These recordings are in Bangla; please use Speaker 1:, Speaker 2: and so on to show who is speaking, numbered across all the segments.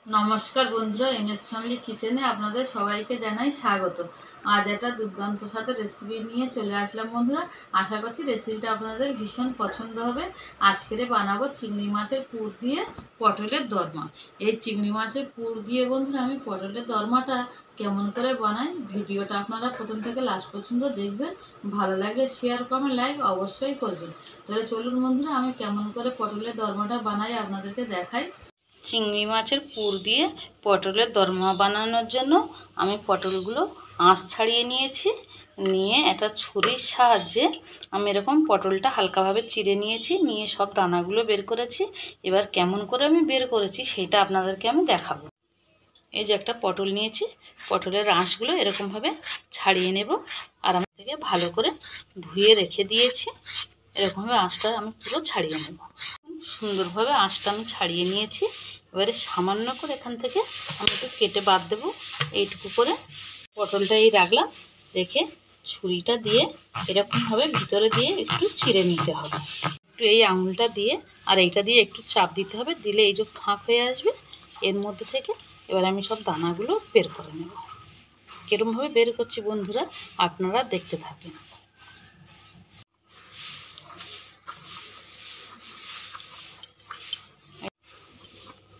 Speaker 1: নমস্কার বন্ধুরা, এমএস ফ্যামিলি কিচেনে আপনাদের সবাইকে জানাই স্বাগত। আজ একটা দুর্দান্ত সাথে রেসিপি নিয়ে চলে আসলাম বন্ধুরা। আশা করছি রেসিপিটা আপনাদের ভীষণ পছন্দ হবে। আজকের বানাবো চিংড়ি মাছের পুর দিয়ে পটলের দরমা। এই চিংড়ি মাছের পুর দিয়ে বন্ধুরা আমি পটলের দরমাটা কেমন করে বানাই, ভিডিওটা আপনারা প্রথম থেকে লাস্ট পর্যন্ত দেখবেন। ভালো লাগলে শেয়ার কমেন্ট লাইক অবশ্যই করবেন। তাহলে চলুন বন্ধুরা, আমি কেমন করে পটলের দরমাটা বানাই আপনাদেরকে দেখাই। চিংড়ি মাছের পুর দিয়ে পটলের দরমা বানানোর জন্য আমি পটলগুলো আঁশ ছাড়িয়ে নিয়েছি। নিয়ে একটা ছুরির সাহায্যে আমি এরকম পটলটা হালকাভাবে চিড়ে নিয়েছি। নিয়ে সব দানাগুলো বের করেছি। এবার কেমন করে আমি বের করেছি সেটা আপনাদেরকে আমি দেখাবো। এই যে একটা পটল নিয়েছি, পটলের আঁশগুলো এরকমভাবে ছাড়িয়ে নেব। আর আমি থেকে ভালো করে ধুয়ে রেখে দিয়েছি। এরকমভাবে আঁশটা আমি পুরো ছাড়িয়ে নেব। সুন্দরভাবে আঁশটা আমি ছাড়িয়ে নিয়েছি। এবারে সামান্য করে এখান থেকে আমি একটু কেটে বাদ দেবো। এইটুকু করে পটলটা রাখলাম। রেখে ছুরিটা দিয়ে এরকমভাবে ভিতরে দিয়ে একটু চিড়ে নিতে হবে। একটু এই আঙুলটা দিয়ে আর এইটা দিয়ে একটু চাপ দিতে হবে। দিলে এই যে ফাঁক হয়ে আসবে এর মধ্যে থেকে। এবার আমি সব দানাগুলো বের করে নেব। কীরকমভাবে বের করছি বন্ধুরা আপনারা দেখতে থাকেন।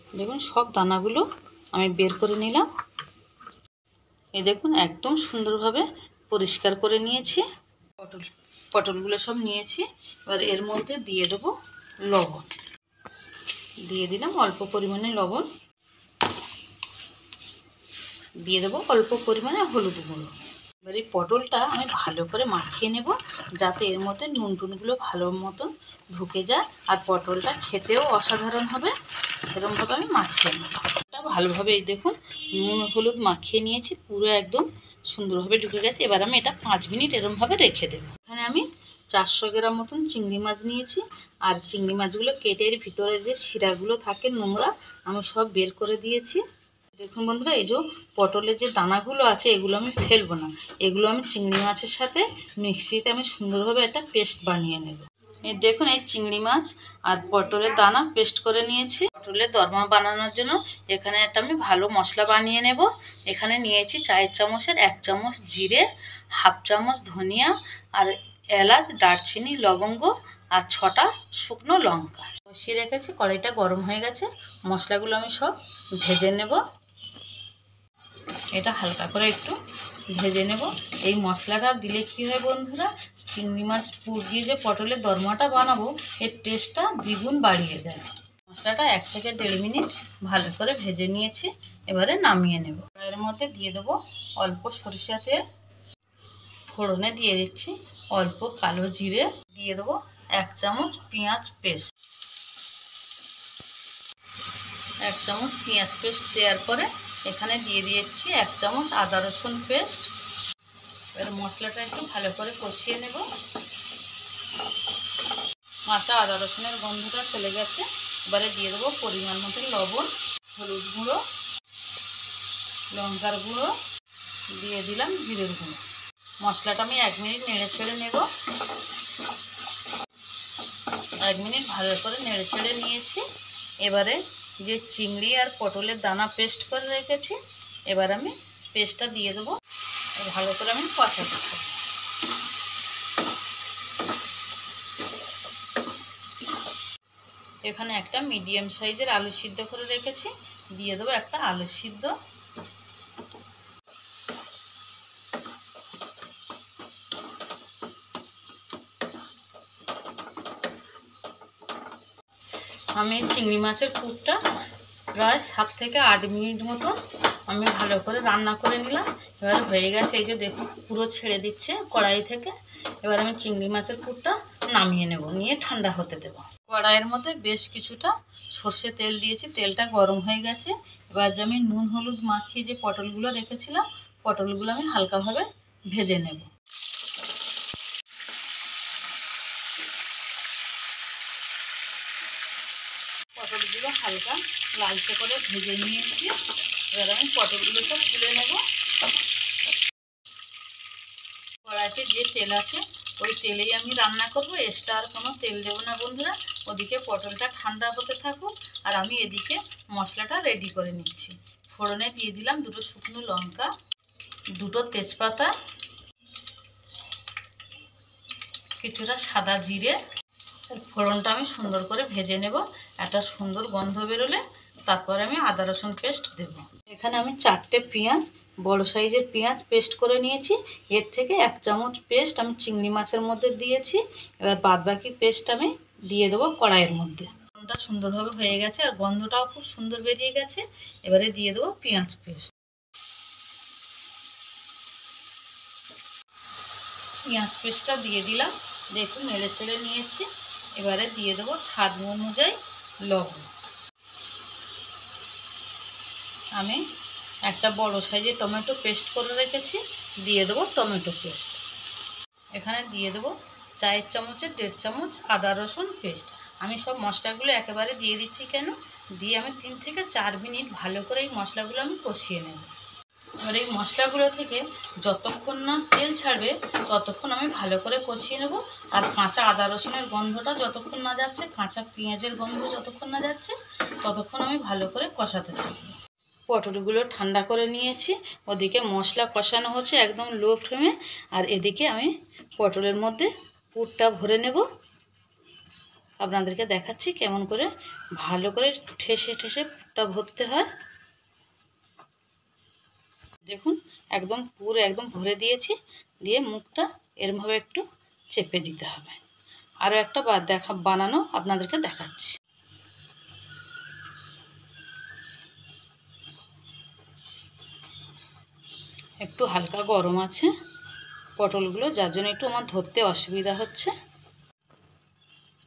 Speaker 1: দেখুন সব দানাগুলো আমি বের করে নিলাম। এই দেখুন একদম সুন্দরভাবে পরিষ্কার করে নিয়েছি। পটলগুলো সব নিয়েছি। এবার এর মধ্যে দিয়ে দেবো লবণ। দিয়ে দিলাম অল্প পরিমাণে লবণ। দিয়ে দেবো অল্প পরিমাণে হলুদ গুঁড়ো। এবার এই পটলটা আমি ভালো করে মাখিয়ে নেব, যাতে এর মধ্যে নুন টুনগুলো ভালো মতন ঢুকে যায় আর পটলটা খেতেও অসাধারণ হবে। সেরকমভাবে আমি মাখিয়ে নেব। ভালোভাবে এই দেখুন নুন হলুদ মাখিয়ে নিয়েছি, পুরো একদম সুন্দরভাবে ঢুকে গেছে। এবার আমি এটা 5 মিনিট এরকমভাবে রেখে দেবো। এখানে আমি 400 গ্রাম মতন চিংড়ি মাছ নিয়েছি। আর চিংড়ি মাছগুলো কেটে এর ভিতরে যে শিরাগুলো থাকে নোংরা আমি সব বের করে দিয়েছি। দেখুন বন্ধুরা, এই যে পটলের যে দানাগুলো আছে এগুলো আমি ফেলবো না। এগুলো আমি চিংড়ি মাছের সাথে মিক্সিতে আমি সুন্দরভাবে একটা পেস্ট বানিয়ে নেব। এই দেখুন এই চিংড়ি মাছ আর পটলের দানা পেস্ট করে নিয়েছি। পটলের দরমা বানানোর জন্য এখানে একটা আমি ভালো মশলা বানিয়ে নেব। এখানে নিয়েছি 4 চামচের 1 চামচ জিরে, হাফ চামচ ধনিয়া, আর এলাচ, দারচিনি, লবঙ্গ আর 6টা শুকনো লঙ্কা কষিয়ে রেখেছি। কড়াইটা গরম হয়ে গেছে, মশলাগুলো আমি সব ভেজে নেব। এটা হালকা করে একটু ভেজে নেব। এই মশলাটা দিলে কি হয় বন্ধুরা, চিংড়ি মাছ পুর দিয়ে যে পটলের দরমাটা বানাবো এর টেস্টটা দ্বিগুণ বাড়িয়ে দেয়। মশলাটা 1 থেকে 1.5 মিনিট ভালো করে ভেজে নিয়েছি। এবারে নামিয়ে নেব। এর মধ্যে দিয়ে দেবো অল্প সরিষা তেল। ফোড়নে দিয়ে দিচ্ছি অল্প কালো জিরে। দিয়ে দেবো 1 চামচ পেঁয়াজ পেস্ট। 1 চামচ পেঁয়াজ পেস্ট দেওয়ার পরে এখানে দিয়ে দিয়েছি 1 চামচ আদা রসুন পেস্ট। এবার মশলাটা একটু ভালো করে কষিয়ে নেব। কাঁচা আদা রসুনের গন্ধটা চলে গেছে। এবারে দিয়ে দেবো পরিমাণ মতো লবণ, হলুদ গুঁড়ো, লঙ্কার গুঁড়ো, দিয়ে দিলাম জিরের গুঁড়ো। মশলাটা আমি 1 মিনিট নেড়ে ছেড়ে নেব। 1 মিনিট ভালো করে নেড়ে ছেড়ে নিয়েছি। এবারে যে চিংড়ি আর পটলের দানা পেস্ট করে রেখেছি এবার আমি পেস্টটা দিয়ে দেবো। ভালো করে আমি কষাতে থাকবো। এখানে একটা মিডিয়াম সাইজের আলু সিদ্ধ করে রেখেছি, দিয়ে দেবো একটা আলু সিদ্ধ। আমি চিংড়ি মাছের পুরটা প্রায় 7 থেকে 8 মিনিট মতো আমি ভালো করে রান্না করে নিলাম। এবার হয়ে গেছে। এই যে দেখুন পুরো ছেড়ে দিচ্ছে কড়াই থেকে। এবার আমি চিংড়ি মাছের পুরটা নামিয়ে নেব, নিয়ে ঠান্ডা হতে দেব। কড়াইয়ের মধ্যে বেশ কিছুটা সর্ষে তেল দিয়েছি, তেলটা গরম হয়ে গেছে। এবার যে আমি নুন হলুদ মাখিয়ে যে পটলগুলো রেখেছিলাম পটলগুলো আমি হালকাভাবে ভেজে নেব। পটলগুলো হালকা লালচে করে ভেজে নিয়েছি। এবার আমি পটলগুলো সব তুলে নেব। কড়াইতে যে তেল আছে ওই তেলেই আমি রান্না করব, এক্সট্রা আর কোনো তেল দেবো না বন্ধুরা। ওদিকে পটলটা ঠান্ডা হতে থাকুক আর আমি এদিকে মশলাটা রেডি করে নিচ্ছি। ফোড়নে দিয়ে দিলাম 2 শুকনো লঙ্কা, 2 তেজপাতা, কিছুটা সাদা জিরে। ফোড়নটা আমি সুন্দর করে ভেজে নেব, একটা সুন্দর গন্ধ বেরোলে তারপরে আমি আদা রসুন পেস্ট দেব। এখানে আমি 4টে পেঁয়াজ, বড় সাইজের পেঁয়াজ পেস্ট করে নিয়েছি। এর থেকে 1 চামচ পেস্ট আমি চিংড়ি মাছের মধ্যে দিয়েছি। এবার বাদবাকি পেস্ট আমি দিয়ে দেবো কড়াইয়ের মধ্যে। ফোড়নটা সুন্দরভাবে হয়ে গেছে আর গন্ধটাও খুব সুন্দর বেরিয়ে গেছে। এবারে দিয়ে দেবো পেঁয়াজ পেস্ট। পেঁয়াজ পেস্টটা দিয়ে দিলাম, দেখুন নেড়ে ছেড়ে নিয়েছি। এবারে দিয়ে দেবো স্বাদ অনুযায়ী লবণ। আমি একটা বড় সাইজের টমেটো পেস্ট করে রেখেছি, দিয়ে দেবো টমেটো পেস্ট। এখানে দিয়ে দেবো 4 চামচের 1.5 চামচ আদা রসুন পেস্ট। আমি সব মশলাগুলো একেবারে দিয়ে দিচ্ছি কেন, দিয়ে আমি 3 থেকে 4 মিনিট ভালো করে এই মশলাগুলো আমি কষিয়ে নেব। এবার এই মশলাগুলো থেকে যতক্ষণ না তেল ছাড়বে ততক্ষণ আমি ভালো করে কষিয়ে নেব। আর কাঁচা আদা রসুনের গন্ধটা যতক্ষণ না যাচ্ছে, কাঁচা পেঁয়াজের গন্ধ যতক্ষণ না যাচ্ছে, ততক্ষণ আমি ভালো করে কষাতে থাকবো। পটলগুলো ঠান্ডা করে নিয়েছি, ওদিকে মশলা কষানো হচ্ছে একদম লো ফ্লেমে, আর এদিকে আমি পটলের মধ্যে পুরটা ভরে নেব। আপনাদেরকে দেখাচ্ছি কেমন করে ভালো করে ঠেসে ঠেসে পুরটা ভরতে হয়। দেখুন একদম পুরো একদম ভরে দিয়েছি, দিয়ে মুখটা এরমভাবে একটু চেপে দিতে হবে। আরও একটা বানানো আপনাদেরকে দেখাচ্ছি। একটু হালকা গরম আছে পটলগুলো, যার জন্য একটু আমার ধরতে অসুবিধা হচ্ছে।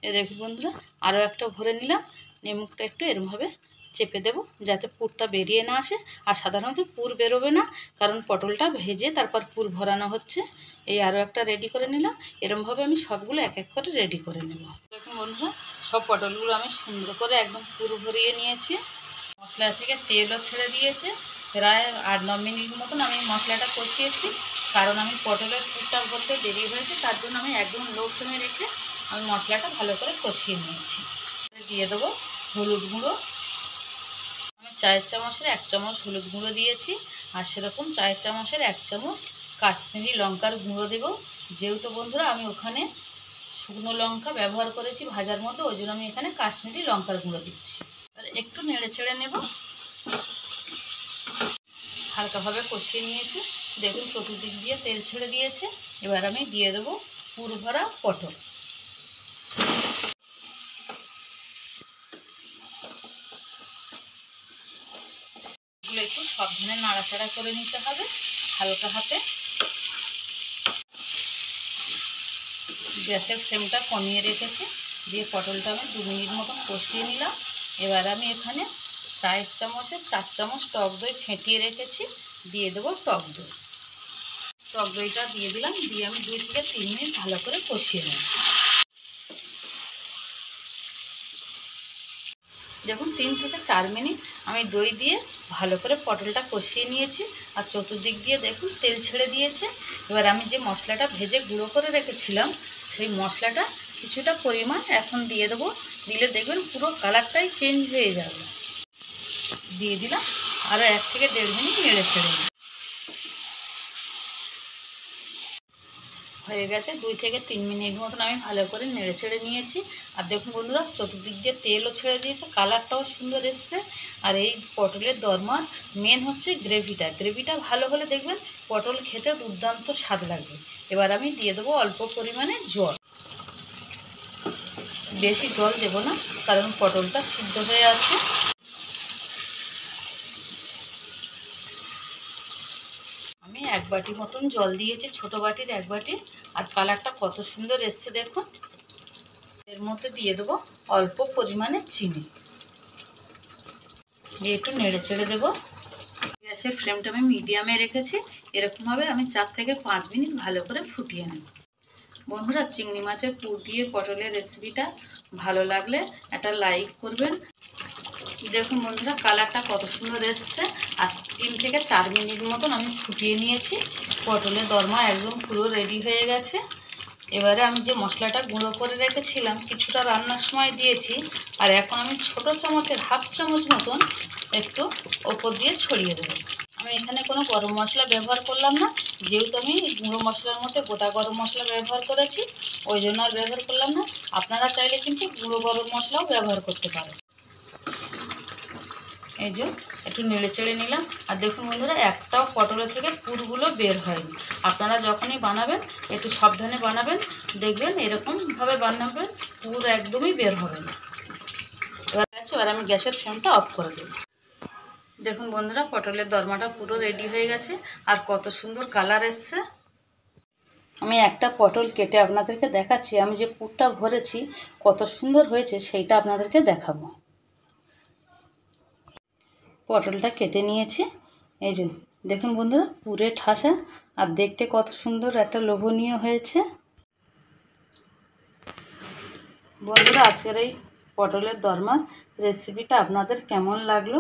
Speaker 1: এ দেখুন বন্ধুরা, আরও একটা ভরে নিলাম, নিয়ে মুখটা একটু এরমভাবে চেপে দেব যাতে পুরটা বেরিয়ে না আসে। আর সাধারণত পুর বেরোবে না, কারণ পটলটা ভেজে তারপর পুর ভরানো হচ্ছে। এই আরও একটা রেডি করে নিলাম। এরমভাবে আমি সবগুলো এক এক করে রেডি করে নেব। দেখুন বন্ধুরা, সব পটলগুলো আমি সুন্দর করে একদম পুর ভরিয়ে নিয়েছি। মশলা থেকে তেলও ছেড়ে দিয়েছে। প্রায় 8-9 মিনিট মতন আমি মশলাটা কষিয়েছি, কারণ আমি পটলের পুরটা ভরতে দেরি হয়েছে, তার জন্য আমি একদম লো ফ্লেমে রেখে আমি মশলাটা ভালো করে কষিয়ে নিয়েছি। দিয়ে দেবো হলুদ গুঁড়ো। আমি 4 চামচের 1 চামচ হলুদ গুঁড়ো দিয়েছি, আর সেরকম 4 চামচের 1 চামচ কাশ্মীরি লঙ্কার গুঁড়ো দেবো। যেহেতু বন্ধুরা আমি ওখানে শুকনো লঙ্কা ব্যবহার করেছি ভাজার মধ্যে, ওই জন্য আমি এখানে কাশ্মীরি লঙ্কার গুঁড়ো দিচ্ছি। আর একটু নেড়ে ছেড়ে নেব। হালকাভাবে কষিয়ে নিয়েছি, দেখুন চতুর্দিক দিয়ে তেল ছেড়ে দিয়েছে। এবার আমি দিয়ে দেবো পুর ভরা পটল। এগুলো একটু সাবধানে নাড়াচাড়া করে নিতে হবে হালকা হাতে। গ্যাসের ফ্লেমটা কমিয়ে রেখেছি, দিয়ে পটলটা আমি 2 মিনিট মতন কষিয়ে নিলাম। এবার আমি এখানে 4 চামচের 4 চামচ টক দই ফেটিয়ে রেখেছি, দিয়ে দেবো টক দই। টক দইটা দিয়ে দিলাম, দিয়ে আমি 2 থেকে 3 মিনিট ভালো করে কষিয়ে নেব। দেখুন 3 থেকে 4 মিনিট আমি দই দিয়ে ভালো করে পটলটা কষিয়ে নিয়েছি, আর চতুর্দিক দিয়ে দেখুন তেল ছেড়ে দিয়েছে। এবার আমি যে মশলাটা ভেজে গুঁড়ো করে রেখেছিলাম, সেই মশলাটা কিছুটা পরিমাণ এখন দিয়ে দেবো। দিলে দেখবেন পুরো কালারটাই চেঞ্জ হয়ে যাবে। দিয়ে দিলাম, আরও 1 থেকে 1.5 মিনিট নেড়ে ছেড়ে দিই। হয়ে গেছে 2 থেকে 3 মিনিট মতন আমি ভালো করে নেড়ে ছেড়ে নিয়েছি। আর দেখুন বন্ধুরা, চতুর্দিক দিয়ে তেলও ছেড়ে দিয়েছে, কালারটাও সুন্দর এসছে। আর এই পটলের দরমার মেন হচ্ছে গ্রেভিটা ভালো হলে দেখবেন পটল খেতে দুর্দান্ত স্বাদ লাগবে। এবার আমি দিয়ে দেবো অল্প পরিমাণে জল। বেশি জল দেবো না, কারণ পটলটা সিদ্ধ হয়ে আছে। আমি 1 বাটি মতন জল দিয়েছি, ছোট বাটির 1 বাটি। আর কালারটা কত সুন্দর এসছে দেখুন। এর মধ্যে দিয়ে দেবো অল্প পরিমাণে চিনি, দিয়ে একটু নেড়ে ছেড়ে দেবো। গ্যাসের ফ্লেমটা আমি মিডিয়ামে রেখেছি। এরকমভাবে আমি 4 থেকে 5 মিনিট ভালো করে ফুটিয়ে নেব। বন্ধুরা, চিংড়ি মাছের পুর দিয়ে পটলের রেসিপিটা ভালো লাগলে একটা লাইক করবেন। দেখুন বন্ধুরা, কালারটা কত সুন্দর এসছে। আর 3 থেকে 4 মিনিট মতন আমি ফুটিয়ে নিয়েছি। পটলের দরমা একদম পুরো রেডি হয়ে গেছে। এবারে আমি যে মশলাটা গুঁড়ো করে রেখেছিলাম কিছুটা রান্নার সময় দিয়েছি, আর এখন আমি ছোট চামচের হাফ চামচ মতন একটু ওপর দিয়ে ছড়িয়ে দেবো। আমি এখানে কোনো গরম মশলা ব্যবহার করলাম না, যেহেতু আমি গুঁড়ো মশলার মধ্যে গোটা গরম মশলা ব্যবহার করেছি, ওই জন্য আর ব্যবহার করলাম না। আপনারা চাইলে কিন্তু গুঁড়ো গরম মশলাও ব্যবহার করতে পারেন। এই যে একটু নেড়ে চেড়ে নিলাম। আর দেখুন বন্ধুরা, একটাও পটলের থেকে পুরগুলো বের হয়নি। আপনারা যখনই বানাবেন একটু সাবধানে বানাবেন, দেখবেন এরকমভাবে বানাবেন, পুর একদমই বের হবে না। এবার আমি গ্যাসের ফ্লেমটা অফ করে দেব। দেখুন বন্ধুরা, পটলের দরমাটা পুরো রেডি হয়ে গেছে, আর কত সুন্দর কালার এসছে। আমি একটা পটল কেটে আপনাদেরকে দেখাচ্ছি, আমি যে পুরটা ভরেছি কত সুন্দর হয়েছে সেইটা আপনাদেরকে দেখাবো। পটলটা কেটে নিয়েছি, এই যে দেখুন বন্ধুরা, পুরে ঠাসা আর দেখতে কত সুন্দর একটা লোভনীয় হয়েছে। বন্ধুরা, আজকের এই পটলের দরমার রেসিপিটা আপনাদের কেমন লাগলো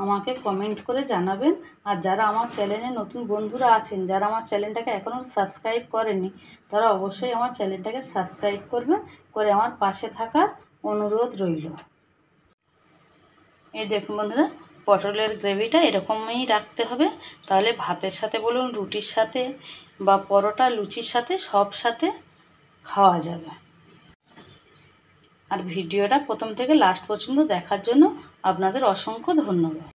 Speaker 1: আমাকে কমেন্ট করে জানাবেন। আর যারা আমার চ্যানেলে নতুন বন্ধুরা আছেন, যারা আমার চ্যানেলটাকে এখনও সাবস্ক্রাইব করেনি, তারা অবশ্যই আমার চ্যানেলটাকে সাবস্ক্রাইব করবেন, করে আমার পাশে থাকার অনুরোধ রইল। এই দেখুন বন্ধুরা, পটলের গ্রেভিটা এরকমই রাখতে হবে, তাহলে ভাতের সাথে বলুন, রুটির সাথে বা পরোটা লুচির সাথে সব সাথে খাওয়া যাবে। আর ভিডিওটা প্রথম থেকে লাস্ট পর্যন্ত দেখার জন্য আপনাদের অসংখ্য ধন্যবাদ।